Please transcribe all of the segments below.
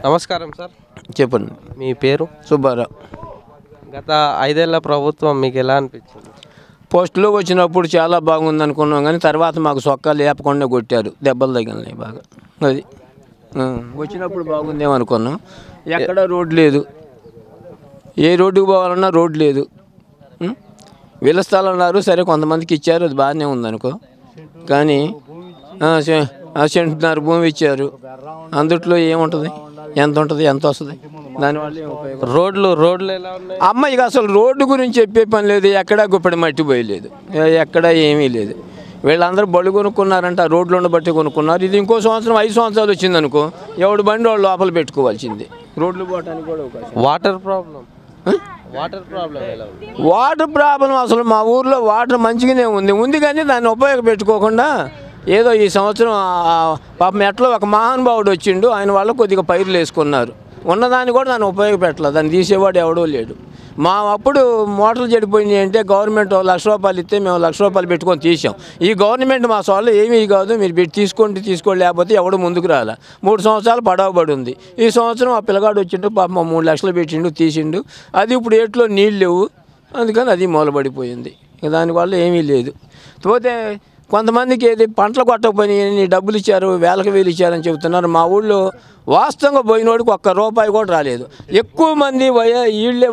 నమస్కారం సార్. చెప్పండి. మీ పేరు? సుబ్బారావు. గత 5 ఏళ్ల ప్రభుత్వం మీకు ఎలా అనిపించింది? పోస్టులో వచ్చినప్పుడు చాలా బాగుంది అనుకున్నాం, కానీ తర్వాత మాకు సొక్కా లేపకుండా కొట్టారు, దెబ్బలు తగిలినాయి బాగా. అది వచ్చినప్పుడు బాగుందేమో అనుకున్నాం. ఎక్కడ రోడ్డు లేదు, ఏ రోడ్డుకు పోవాలన్నా రోడ్డు లేదు. వీళ్ళ స్థలం అన్నారు, సరే కొంతమందికి ఇచ్చారు, అది బాగానే ఉందనుకో. కానీ సెంటున్నర భూమి ఇచ్చారు, అందుట్లో ఏముంటుంది, ఎంత ఉంటుంది, ఎంత వస్తుంది, దానివల్ల రోడ్లు ఎలా ఉన్నాయి? అమ్మాయికి అసలు రోడ్డు గురించి చెప్పే పని లేదు. ఎక్కడా గుప్పడి మట్టి పోయలేదు, ఎక్కడా ఏమీ లేదు. వీళ్ళందరూ బళ్ళు కొనుక్కున్నారంట, రోడ్లు ఉండబట్టి కొనుక్కున్నారు. ఇది ఇంకో సంవత్సరం 5 సంవత్సరాలు వచ్చిందనుకో, ఎవడు బండి వాళ్ళు లోపల పెట్టుకోవాల్సింది. రోడ్లు పోవటానికి కూడా అవకాశం. వాటర్ ప్రాబ్లం అసలు మా ఊర్లో వాటర్ మంచిగానే ఉంది కానీ దాన్ని ఉపయోగపెట్టుకోకుండా ఏదో ఈ సంవత్సరం పాపం ఎట్లా ఒక మహానుభావుడు వచ్చిండు, ఆయన వల్ల కొద్దిగా పైర్లు వేసుకున్నారు. ఉన్నదాన్ని కూడా దాన్ని ఉపయోగపెట్టలేదు, దాన్ని తీసేవాడు ఎవడో లేడు. మా అప్పుడు మోటార్లు చెడిపోయినాయి అంటే గవర్నమెంట్ ₹1,00,000 ఇస్తే మేము ₹1,00,000 పెట్టుకొని తీసాం. ఈ గవర్నమెంట్ మా సోళ్ళు ఏమీ కాదు, మీరు పెట్టి తీసుకోండి లేకపోతే ఎవడు ముందుకు రాలే. 3 సంవత్సరాలు పడవబడి ఉంది. ఈ సంవత్సరం ఆ పిల్లగాడు వచ్చిండు, పాపం 3 లక్షలు పెట్టిండు, తీసిండు. అది ఇప్పుడు ఏట్లో నీళ్ళు లేవు, అందుకని అది మూలబడిపోయింది. దానివల్ల ఏమీ లేదు. పోతే కొంతమందికి ఏది పంటలు కొట్టకపోయినాయి, డబ్బులు ఇచ్చారు, వేలకు వేలు ఇచ్చారని చెబుతున్నారు. మా ఊళ్ళో వాస్తవంగా పోయినోడికి ₹1 కూడా రాలేదు. ఎక్కువ మంది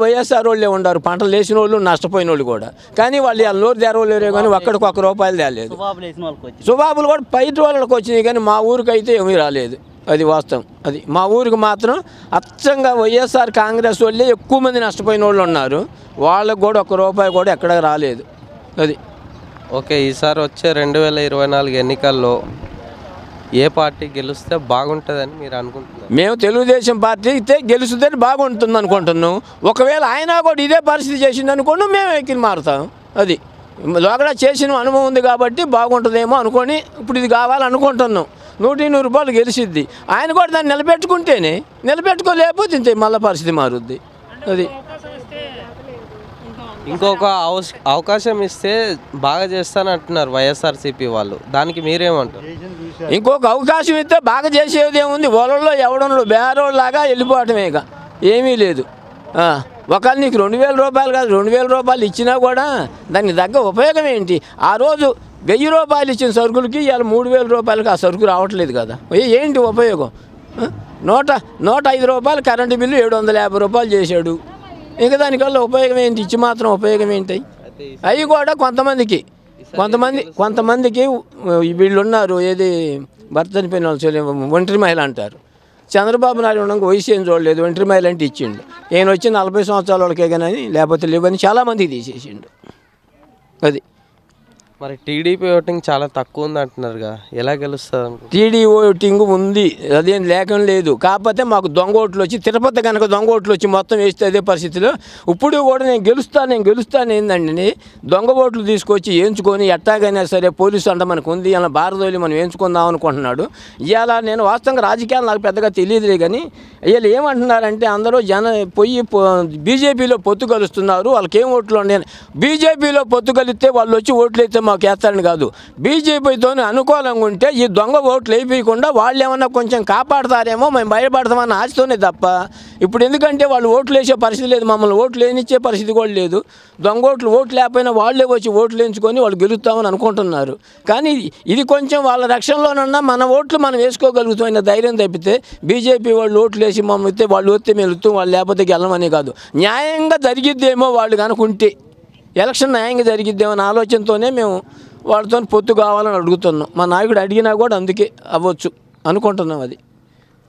వైఎస్ఆర్ వాళ్ళే ఉన్నారు, పంటలు వేసిన వాళ్ళు, నష్టపోయిన వాళ్ళు కూడా. కానీ వాళ్ళు నోరు తెరవలేరు, కానీ ఒక్కడికి ₹1 తేలేదు. సుబాబులు కూడా బయట వాళ్ళకి వచ్చినాయి, కానీ మా ఊరికి అయితే ఏమీ రాలేదు. అది వాస్తవం. అది మా ఊరికి మాత్రం అచ్చంగా వైఎస్ఆర్ కాంగ్రెస్ వాళ్ళే ఎక్కువ మంది నష్టపోయిన వాళ్ళు ఉన్నారు. వాళ్ళకు కూడా ₹1 కూడా ఎక్కడ రాలేదు. అది ఓకే. ఈసారి వచ్చే 2024 ఎన్నికల్లో ఏ పార్టీ గెలిస్తే బాగుంటుందని మీరు అనుకుంటున్నారు? మేము తెలుగుదేశం పార్టీ అయితే గెలుస్తుంటే బాగుంటుంది అనుకుంటున్నాం. ఒకవేళ ఆయన కూడా ఇదే పరిస్థితి చేసింది అనుకోండి, మేము ఎక్కి మారుతాం. అది లోగడ చేసిన అనుభవం ఉంది కాబట్టి బాగుంటుందేమో అనుకొని ఇప్పుడు ఇది కావాలనుకుంటున్నాం. ₹100 గెలిచిద్ది. ఆయన కూడా దాన్ని నిలబెట్టుకోలేకపోతే ఇంతే మళ్ళీ పరిస్థితి మారుద్ది. అది ఇంకొక అవకాశం ఇస్తే బాగా చేస్తానంటున్నారు వైఎస్ఆర్సీపీ వాళ్ళు, దానికి మీరేమంటారు? ఇంకొక అవకాశం ఇస్తే బాగా చేసేది ఏముంది, ఓళ్ళలో ఎవడో బేరోళ్ళలాగా వెళ్ళిపోవటమే, ఇక ఏమీ లేదు. ఒకవేళ నీకు ₹2,000 కాదు, ₹2,000 ఇచ్చినా కూడా దానికి తగ్గ ఉపయోగం ఏంటి? ఆ రోజు ₹1,000 ఇచ్చిన సరుకులకి ఇవాళ ₹3,000 ఆ సరుకు రావట్లేదు కదా, ఏంటి ఉపయోగం? ₹105 కరెంటు బిల్లు ₹750 చేశాడు. ఇంకా దానివల్ల ఉపయోగం ఏంటి? ఇచ్చి మాత్రం ఉపయోగం ఏంటి? అవి కూడా కొంతమందికి వీళ్ళు ఉన్నారు, ఏది భర్త చనిపోయిన వాళ్ళు ఒంటరి మహిళ అంటారు. చంద్రబాబు నాయుడు ఉండగా వయసు ఏం చూడలేదు, ఒంటరి మహిళ అంటే ఇచ్చిండు. ఈయన వచ్చి 40 సంవత్సరాల వాళ్ళకే కానీ లేకపోతే లేవని చాలామందికి తీసేసిండు. అది మరి టీడీపీ ఓటింగ్ చాలా తక్కువ ఉంది అంటున్నారుగా, ఎలా గెలుస్తుంది? టీడీ ఓటింగ్ ఉంది, అదేం లేకం లేదు. కాకపోతే మాకు దొంగ ఓట్లు వచ్చి, తిరుపతి కనుక దొంగ ఓట్లు వచ్చి మొత్తం వేస్తే అదే పరిస్థితిలో ఇప్పుడు కూడా నేను గెలుస్తాను ఏందండి, దొంగ ఓట్లు తీసుకొచ్చి వేయించుకొని ఎట్టాగైనా సరే పోలీసు అంట మనకు ఉంది, అలా భారతోలి మనం వేయించుకుందాం అనుకుంటున్నాడు. ఇవాళ నేను వాస్తవంగా రాజకీయాలు నాకు పెద్దగా తెలియదులే, కానీ వీళ్ళు ఏమంటున్నారంటే అందరూ బీజేపీలో పొత్తు కలుస్తున్నారు, వాళ్ళకి ఏం ఓట్లు ఉన్నాయి. బీజేపీలో పొత్తు కలిస్తే వాళ్ళు వచ్చి ఓట్లు అయితే మాకు వేస్తారని కాదు, బీజేపీతో అనుకూలంగా ఉంటే ఈ దొంగ ఓట్లు వేయకుండా వాళ్ళు ఏమన్నా కొంచెం కాపాడతారేమో మేము భయపడతామన్న ఆశతోనే తప్ప, ఇప్పుడు ఎందుకంటే వాళ్ళు ఓట్లు వేసే పరిస్థితి లేదు, మమ్మల్ని ఓట్లు వేయించే పరిస్థితి కూడా లేదు. దొంగ ఓట్లు లేకపోయినా వాళ్ళే వచ్చి ఓట్లు వేయించుకొని వాళ్ళు గెలుస్తామని అనుకుంటున్నారు. కానీ ఇది కొంచెం వాళ్ళ రక్షణలోనన్నా మన ఓట్లు మనం వేసుకోగలుగుతామన్న ధైర్యం తప్పితే బీజేపీ వాళ్ళు ఓట్లు వేసి మమ్మల్ని ఇస్తే వాళ్ళు వస్తే మేము వెళ్తాం, వాళ్ళు లేకపోతే గెలమని కాదు. న్యాయంగా జరిగిద్దేమో వాళ్ళు కనుకుంటే, ఎలక్షన్ న్యాయంగా జరిగిద్దేమన్న ఆలోచనతోనే మేము వాళ్ళతో పొత్తు కావాలని అడుగుతున్నాం. మా నాయకుడు అడిగినా కూడా అందుకే అవ్వచ్చు అనుకుంటున్నాం. అది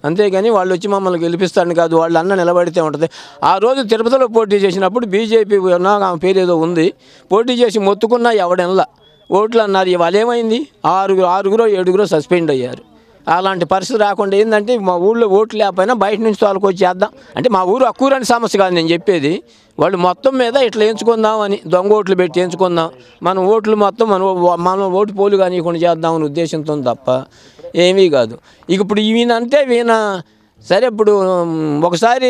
అంతేగాని వాళ్ళు వచ్చి మమ్మల్ని గెలిపిస్తారని కాదు, వాళ్ళు అన్న నిలబడితే ఉంటుంది. ఆ రోజు తిరుపతిలో పోటీ చేసినప్పుడు బీజేపీ ఆమె పేరు ఏదో ఉంది, పోటీ చేసి మొత్తుకున్నా ఎవడెనలా ఓట్లు అన్నారు. ఇవాళ ఏమైంది, 6 సస్పెండ్ అయ్యారు. అలాంటి పరిస్థితి రాకుండా ఏంటంటే మా ఊళ్ళో ఓట్లు లేకపోయినా బయట నుంచి తోలుకొచ్చి చేద్దాం అంటే, మా ఊరు అక్కూరని సమస్య కాదు నేను చెప్పేది, వాళ్ళు మొత్తం మీద ఇట్లా ఎంచుకుందాం అని దొంగ ఓట్లు పెట్టి ఎంచుకుందాం, మన ఓట్లు మొత్తం మనం ఓటు పోలు కానివ్వకుండా చేద్దామని ఉద్దేశంతో తప్ప ఏమీ కాదు. ఇక ఇప్పుడు ఈయన సరే, ఇప్పుడు ఒకసారి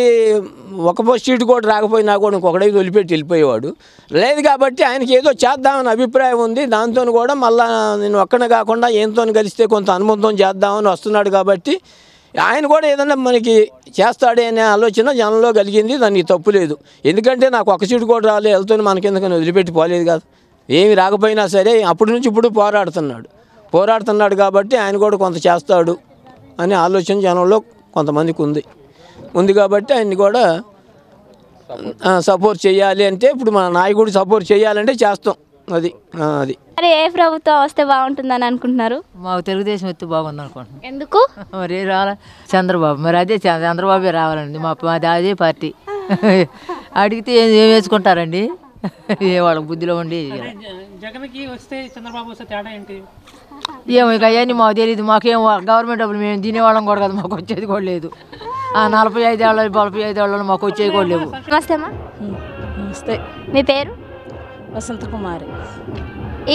ఒక సీటు కూడా రాకపోయినా కూడా ఇంకొకడే వదిలిపెట్టి వెళ్ళిపోయేవాడు లేదు. కాబట్టి ఆయనకి ఏదో చేద్దామని అభిప్రాయం ఉంది, దాంతో కూడా మళ్ళీ నేను ఒక్కనే కాకుండా ఏంతో కలిస్తే కొంత అనుబంధం చేద్దామని వస్తున్నాడు. కాబట్టి ఆయన కూడా ఏదన్నా మనకి చేస్తాడే అనే ఆలోచన జనంలో కలిగింది, దానికి తప్పు లేదు. ఎందుకంటే నాకు ఒక సీటు కూడా రాలే, వెళ్తాను మనకెందుకని వదిలిపెట్టి పోలేదు కదా. ఏమి రాకపోయినా సరే అప్పటి నుంచి ఇప్పుడు పోరాడుతున్నాడు కాబట్టి ఆయన కూడా కొంత చేస్తాడు అనే ఆలోచన జనంలో కొంతమందికి ఉంది కాబట్టి ఆయన్ని కూడా సపోర్ట్ చేయాలి అంటే ఇప్పుడు మన నాయకుడు సపోర్ట్ చేయాలంటే చేస్తాం. అది మరి ఏ ప్రభుత్వం వస్తే బాగుంటుందని అనుకుంటున్నారు? మాకు తెలుగుదేశం వస్తే బాగుంది అనుకుంటున్నాం. ఎందుకు? మరి రావాలా చంద్రబాబు, మరి అదే చంద్రబాబే రావాలండి. మాది అదే పార్టీ. అడిగితే ఏం వేసుకుంటారండి, ఏ వాళ్ళకి బుద్ధిలో ఉండి. జగన్కి వస్తే చంద్రబాబు వస్తే తేడా ఏంటి? ఏమో ఇక అవన్నీ మాకు తెలియదు. మాకేం గవర్నమెంట్ డబ్బులు మేము తినేవాళ్ళం కూడా కదా, మాకు వచ్చేది కూడా లేదు. 45 ఏళ్ళు మాకు వచ్చేది కూడా లేవు. నమస్తే అమ్మా. నమస్తే. మీ పేరు? వసంత కుమారి.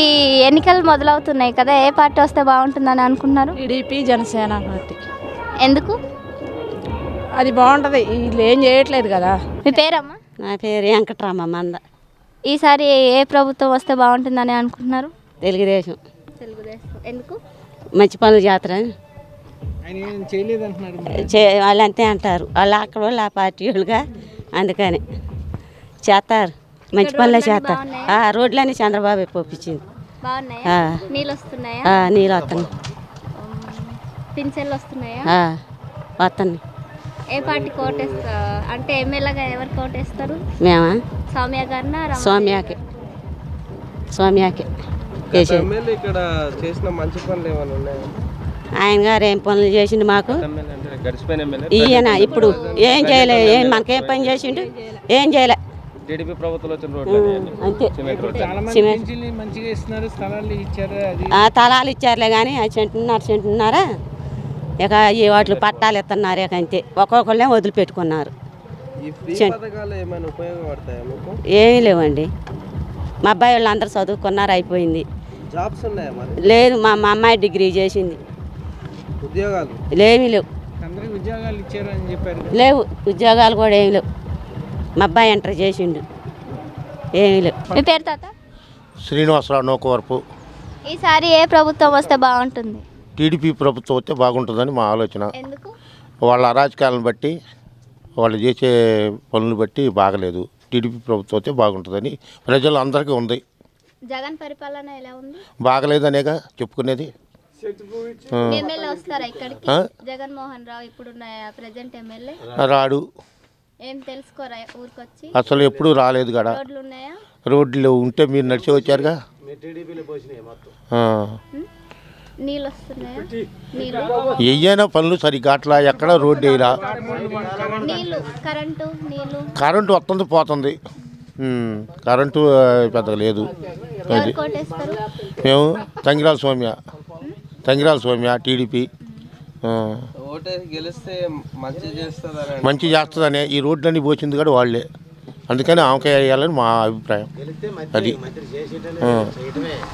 ఈ ఎన్నికలు మొదలవుతున్నాయి కదా, ఏ పార్టీ వస్తే బాగుంటుందని అనుకుంటున్నారు? TDP Janasena party. ఎందుకు? అది బాగుంటుంది, వీళ్ళు ఏం చేయట్లేదు కదా. మీ పేరమ్మా? నా పేరు వెంకటరామ మంద. ఈసారి ఏ ప్రభుత్వం వస్తే బాగుంటుందని అనుకుంటున్నారు? తెలుగుదేశం. ఎందుకు? మంచి పనులు చేస్తారు. వాళ్ళు అంతే అంటారు, వాళ్ళు అక్కడ వాళ్ళు ఆ పార్టీ వాళ్ళుగా, అందుకని చేస్తారు, మంచి పనులే చేస్తారు. రోడ్లన్నీ చంద్రబాబు పంపించింది. నీళ్ళు వస్తున్నాయా? నీళ్ళు వస్తున్నాయి. పింఛన్లు వస్తున్నాయా? వస్తున్నాయి. ఏ పార్టీ కోటేస్తా అంటే ఎమ్మెల్యేగా ఎవరు కోటేస్తారు? మేమా సౌమ్య గారినా? సౌమ్యాకే ఇక్కడ చేసిన మంచి పనులు ఏమైనా ఉన్నాయా? ఆయన గారు ఏం పనులు చేసిండు మాకు? ఈయన ఇప్పుడు ఏం చేయలే, మనకేం పని చేసిండు? ఏం చేయలే. టీడీపీ ప్రభుత్వంలో అంతే. తలాలు ఇచ్చారులే కానీ అది చెంటున్నారా, ఇక ఈ వాటిలో పట్టాలు ఇస్తున్నారు, ఇక అంతే. ఒక్కొక్కళ్ళే వదిలిపెట్టుకున్నారు. ఏమీ లేవండి. మా అబ్బాయి వాళ్ళు అందరూ చదువుకున్నారు, అయిపోయింది. లేదు, మా అమ్మాయి డిగ్రీ చేసింది. ఏమీ లేవు. లేవు ఉద్యోగాలు కూడా ఏమి లేవు. మా అబ్బాయి ఎంటర్ చేసిండు, ఏమీ లేవు. మీ పేరు తాత? శ్రీనివాసరావు నోకవరపు. ఈసారి ఏ ప్రభుత్వం వస్తే బాగుంటుంది? టీడీపీ ప్రభుత్వం వస్తే బాగుంటుందని మా ఆలోచన. ఎందుకు? వాళ్ళ అరాజకాలను బట్టి, వాళ్ళు చేసే పనులు బట్టి బాగలేదు. టీడీపీ ప్రభుత్వం వస్తే బాగుంటుందని ప్రజలు అందరికీ ఉంది. జగన్ పరిపాలన ఎలా ఉంది? బాగలేదనేగా చెప్పుకునేది. ఎమ్మెల్యే వస్తారా ఇక్కడికి? జగన్మోహన్ రావు ఇప్పుడున్న ప్రెజెంట్ ఎమ్మెల్యే రాడు. ఏం తెలుసుకోరా ఊరికొచ్చి? అసలు ఎప్పుడు రాలేదు కదా. రోడ్లు ఉన్నాయా? రోడ్లు ఉంటే మీరు నడిచి వచ్చారుగా. నీళ్ళు వస్తున్నాయా? ఏయైనా పనులు సరిగ్గా అట్లా ఎక్కడ రోడ్డు వేయరా. నీళ్ళు, కరెంటు వస్తుంది పోతుంది, కరెంటు పెద్దగా లేదు. మేము తంగిరాల సౌమ్య టీడీపీ. మంచి చేస్తుందనే ఈ రోడ్లన్నీ పోసింది కూడా వాళ్ళే, అందుకని ఆమెకే వేయాలని మా అభిప్రాయం. అది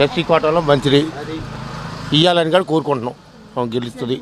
ఎస్సీ కోటాలో మంత్రి ఇవ్వాలని కూడా కోరుకుంటున్నాం, గెలుస్తుంది.